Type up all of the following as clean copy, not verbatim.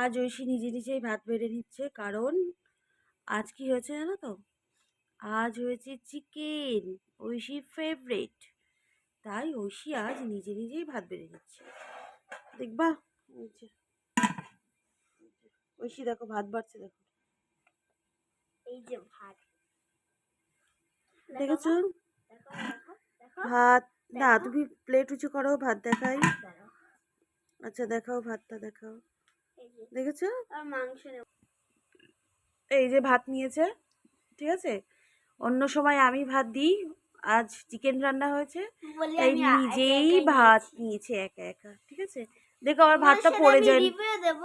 আজ ঐশী নিজে নিজেই ভাত বেড়ে নিচ্ছে, কারণ আজ কি হয়েছে জানো তো? আজ হয়েছে চিকেন, ঐশীর ফেভারিট। তাই ঐশী আজ নিজে নিজেই ভাত বেড়ে নিচ্ছে, দেখবা। ঐশী দেখো ভাত বাড়ছে, দেখো। এই যে ভাত দেখেছো? ভাত না, তুমি প্লেট উঁচু করো, ভাত দেখাই। আচ্ছা দেখাও, ভাতটা দেখাও। দেখেছো? আর মাংস নেব। এই যে ভাত নিয়েছে, ঠিক আছে। অন্য সময় আমি ভাত দিই, আজ চিকেন রান্না হয়েছে তাই নিজেই ভাত নিয়েছে একা একা, ঠিক আছে। দেখো আমার ভাতটা পড়ে যায়। রিভিউ দেব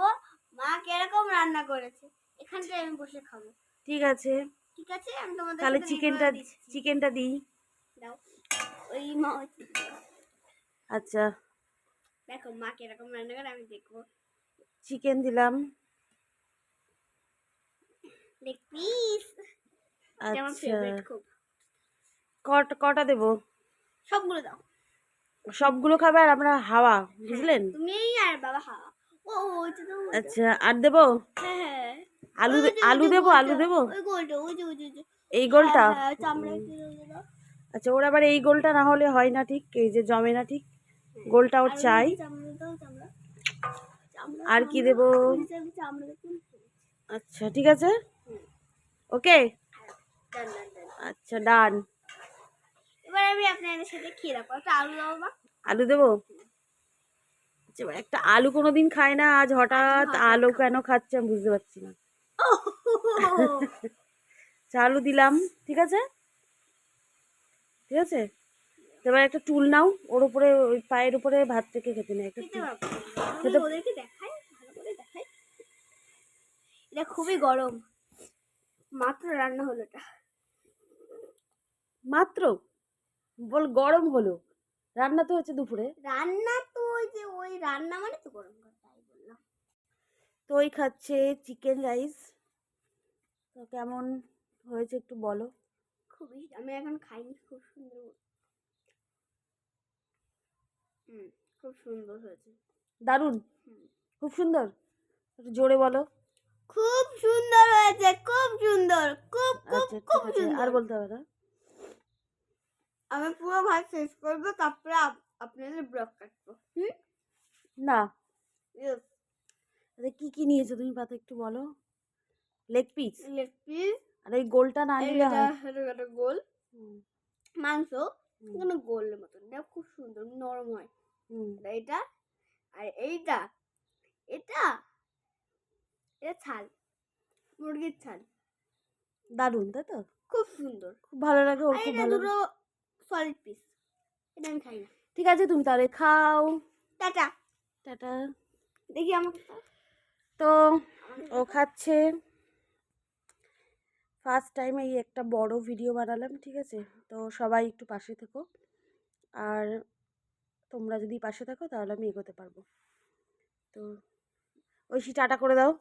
মা কিরকম রান্না করেছে, এখানটায় আমি বসে খাবো। ঠিক আছে, ঠিক আছে, আমি তোমাদের তাহলে সাথে চিকেনটা দিই। দাও ওই মা। আচ্ছা দেখো মা কিরকম রান্না করে, আমি দেখবো। চিকেন দিলাম। লেগ পিস, আমার আচ্ছা ফেভারিট খুব। কটা দেবো? সবগুলো দাও। সবগুলো খাবে আর আমরা হাওয়া, বুঝলেন? তুমি আর বাবা হাওয়া। ও ওইটা দাও। আচ্ছা আর দেবো? হ্যাঁ আলু দেবো, আলু দেবো। ওই গোলটা, ওই যে এই গোলটা? হ্যাঁ চামড়া দাও। আচ্ছা ওর আবার এই গোলটা না হলে হয় না, ঠিক এই যে জমে না, ঠিক গোলটা ওর চাই। চামড়া দাও, চামড়া। আর কি দেবো? আচ্ছা ঠিক আছে, ওকে। আচ্ছা ডান। এবার আমি আপনাদের সাথে খেয়ে রাখবো। একটা আলু দাও মা। আলু দেবো? আচ্ছা একটা আলু কোনোদিন খায় না, আজ হঠাৎ আলু কেন খাচ্ছে আমি বুঝতে পারছি না। আচ্ছা আলু দিলাম, ঠিক আছে ঠিক আছে। এবার একটা টুল নাও, ওর উপরে ওই পায়ের উপরে ভাত থেকে খেতে নেই একটা টুল। ওদেরকে দেখাই, ভালো করে দেখাই। এটা খুবই গরম, মাত্র রান্না হলো। এটা মাত্র বল গরম হলো, রান্না তো হচ্ছে দুপুরে। রান্না তো ওই রান্না মানে তো গরম করে, তাই বললাম। তো ওই খাচ্ছে চিকেন রাইস। তো কেমন হয়েছে একটু বলো। খুবই, আমি এখন খাইনি, খুব সুন্দর। খুব সুন্দর হয়েছে। দারুণ, খুব সুন্দর, একটু জোরে বলো। খুব সুন্দর হয়েছে, খুব সুন্দর, খুব খুব আচ্ছা খুব ঠিক আছে, সুন্দর। আর বলতে হবে না। আমি পুরো ভাত শেষ করবো, তারপরে আপনাদের ব্লগ কাটবো। না Yes. আরে কি কি নিয়েছো তুমি পাতে একটু বলো। লেগ পিস, লেগ পিস, আর এই গোলটা না নিলে হয়। এটা গোল মাংস, কোনো গোলের মতন, এটা খুব সুন্দর নরম হয়। এটা আর এইটা, এটা এটা ছাল, মুরগির ছাল। দারুণ, তাই তো? খুব সুন্দর, খুব ভালো লাগে, ওর আর খুব এটা ভালো দুটো সলিড পিস, এটা আমি খাই না। ঠিক আছে তুমি তাহলে খাও, টাটা। টাটা। দেখি আমাকে। তো ও খাচ্ছে, ফার্স্ট টাইম এই একটা বড় ভিডিও বানালাম, ঠিক আছে। তো সবাই একটু পাশে থেকো, আর তোমরা যদি পাশে থাকো তাহলে আমি এগোতে পারবো। তো ঐশী টাটা করে দাও।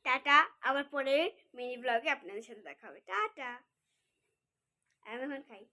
টাটা, আবার পরে মিনি ব্লগে আপনাদের সাথে দেখা হবে। টাটা। আমি এখন খাই।